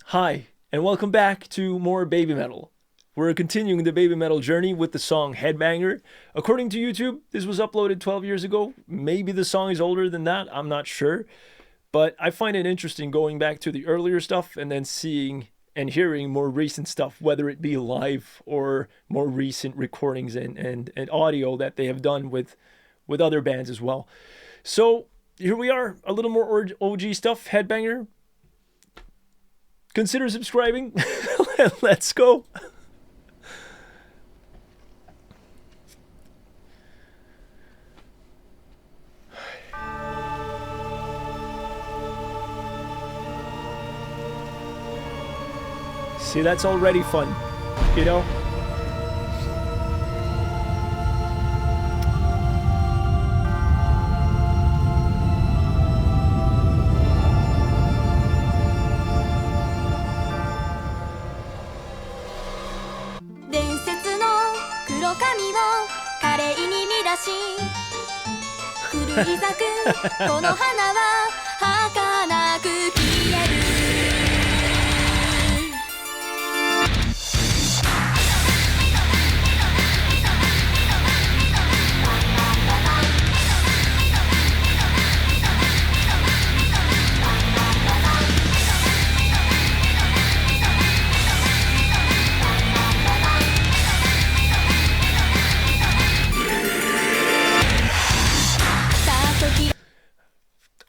Hi, and welcome back to more Babymetal. We're continuing the Babymetal journey with the song Headbanger. According to YouTube, this was uploaded 12 years ago. Maybe the song is older than that, I'm not sure. But I find it interesting going back to the earlier stuff and then seeing and hearing more recent stuff, whether it be live or more recent recordings and audio that they have done with other bands as well. So here we are, a little more OG stuff, Headbanger. Consider subscribing. Let's go. See, that's already fun, you know?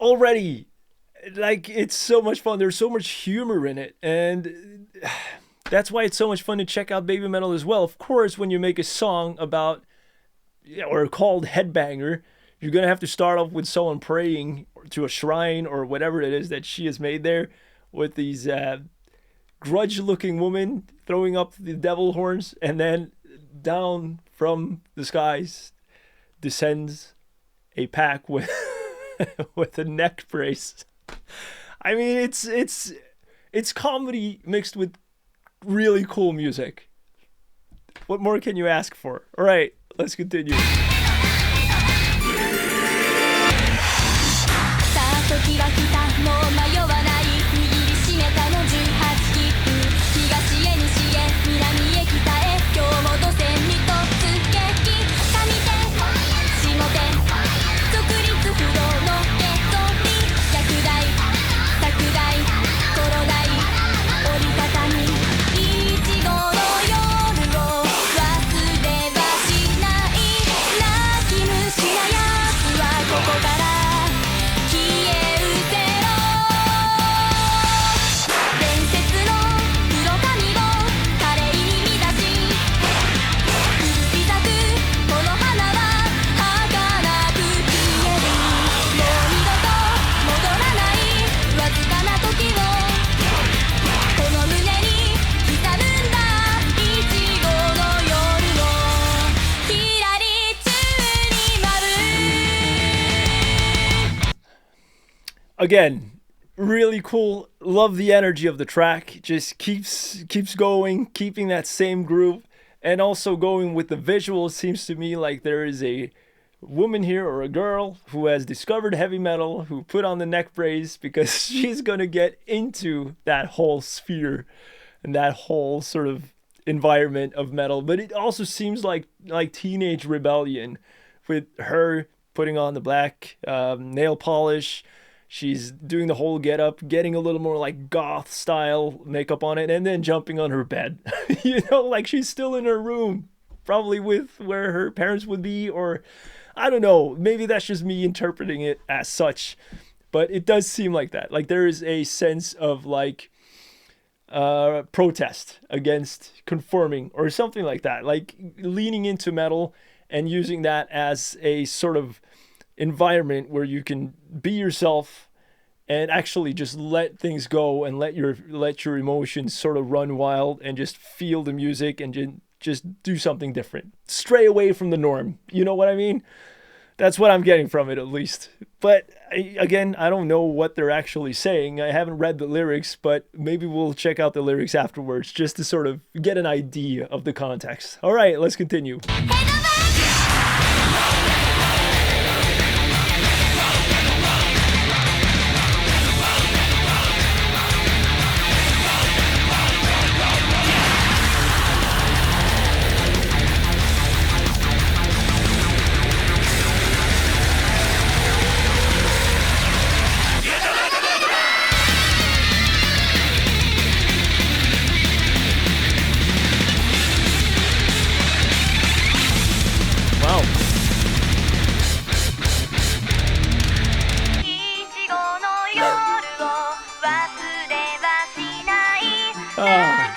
Already, like, it's so much fun. There's so much humor in it, and that's why it's so much fun to check out Babymetal as well. Of course, when you make a song about or called Headbanger, you're gonna have to start off with someone praying to a shrine or whatever it is that she has made there, with these grudge-looking women throwing up the devil horns, and then down from the skies descends a pack with with a neck brace. I mean, it's comedy mixed with really cool music. What more can you ask for? All right, let's continue. Again, really cool. Love the energy of the track. Just keeps going, keeping that same groove, and also going with the visual. It seems to me like there is a woman here, or a girl, who has discovered heavy metal, who put on the neck brace because she's gonna get into that whole sphere and that whole sort of environment of metal. But it also seems like teenage rebellion, with her putting on the black nail polish. She's doing the whole get up, getting a little more like goth style makeup on it, and then jumping on her bed. You know, like she's still in her room, probably with where her parents would be, or I don't know, maybe that's just me interpreting it as such, but it does seem like that. Like there is a sense of like protest against conforming or something like that, like leaning into metal and using that as a sort of environment where you can be yourself and actually just let things go and let your emotions sort of run wild and just feel the music and just do something different. Stray away from the norm. You know what I mean? That's what I'm getting from it, at least. But again, I don't know what they're actually saying. I haven't read the lyrics, but maybe we'll check out the lyrics afterwards just to sort of get an idea of the context. All right, let's continue. Ah.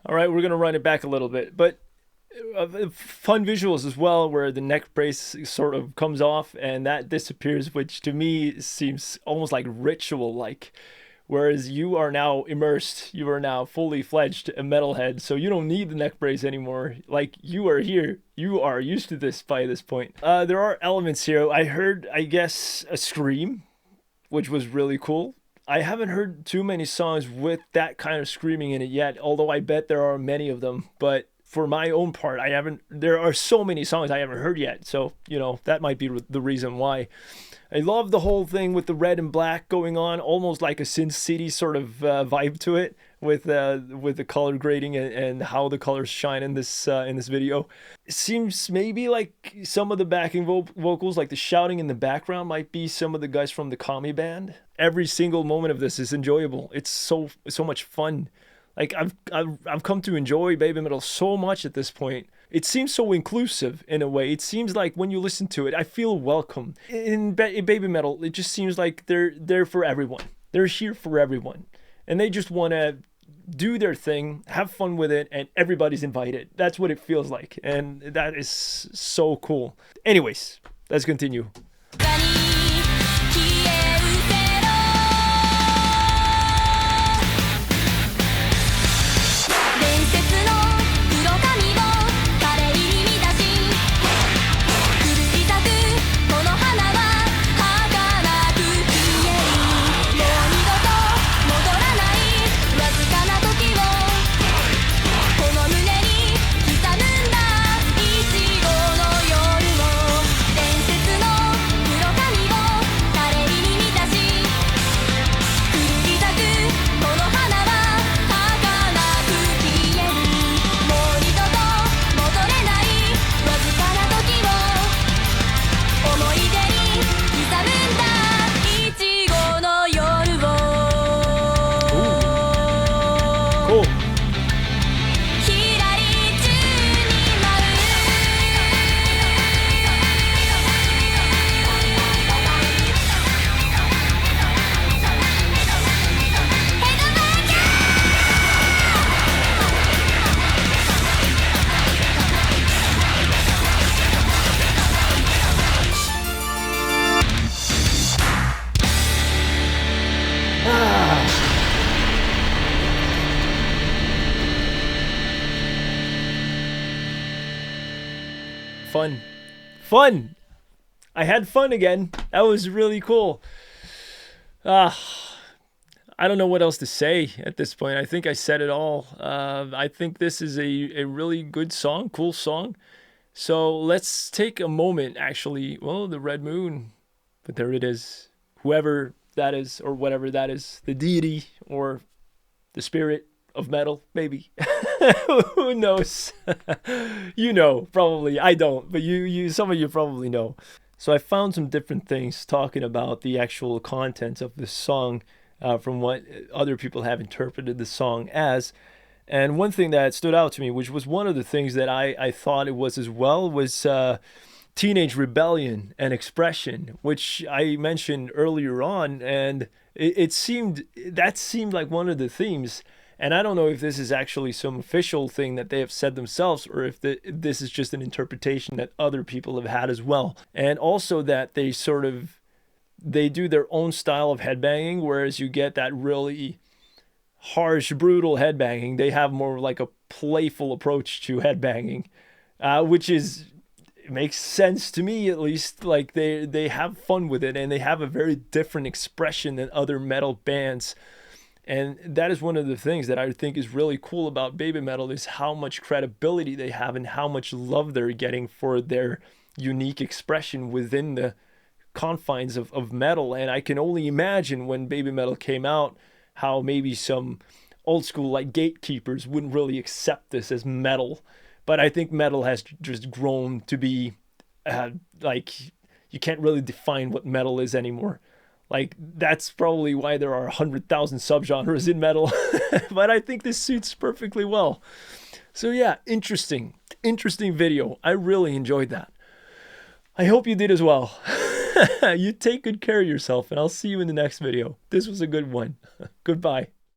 All right, we're gonna run it back a little bit, but fun visuals as well, where the neck brace sort of comes off and that disappears, which to me seems almost like ritual-like. Whereas you are now immersed, you are now fully fledged a metalhead, so you don't need the neck brace anymore. Like, you are here, you are used to this by this point. There are elements here. I heard, I guess, a scream, which was really cool. I haven't heard too many songs with that kind of screaming in it yet, although I bet there are many of them. But for my own part, I haven't. There are so many songs I haven't heard yet, so that might be the reason why. I love the whole thing with the red and black going on, almost like a Sin City sort of vibe to it, with the color grading and how the colors shine in this video. It seems maybe like some of the backing vocals, like the shouting in the background, might be some of the guys from the Kami band. Every single moment of this is enjoyable. It's so much fun. Like, I've come to enjoy Babymetal so much at this point. It seems so inclusive in a way. It seems like when you listen to it, I feel welcome. In Babymetal, it just seems like they're for everyone. They're here for everyone, and they just want to do their thing, have fun with it, and everybody's invited. That's what it feels like, and that is so cool. Anyways, let's continue. Fun. I had fun again. That was really cool. I don't know what else to say at this point. I think I said it all. I think this is a really good song, cool song. So let's take a moment, actually. Well, the red moon, but there it is. Whoever that is, or whatever that is, the deity or the spirit of metal, maybe. Who knows? You know, probably. I don't, but you, some of you probably know. So I found some different things talking about the actual content of this song, from what other people have interpreted the song as. And one thing that stood out to me, which was one of the things that I thought it was as well, was teenage rebellion and expression, which I mentioned earlier on, and it seemed like one of the themes. And I don't know if this is actually some official thing that they have said themselves, or if this is just an interpretation that other people have had as well. And also that they do their own style of headbanging, whereas you get that really harsh, brutal headbanging. They have more like a playful approach to headbanging, which makes sense to me, at least. Like, they have fun with it, and they have a very different expression than other metal bands. And that is one of the things that I think is really cool about Babymetal, is how much credibility they have and how much love they're getting for their unique expression within the confines of metal. And I can only imagine when Babymetal came out, how maybe some old school like gatekeepers wouldn't really accept this as metal. But I think metal has just grown to be like, you can't really define what metal is anymore. Like, that's probably why there are 100,000 subgenres in metal. But I think this suits perfectly well. So yeah, interesting video. I really enjoyed that. I hope you did as well. You take good care of yourself, and I'll see you in the next video. This was a good one. Goodbye.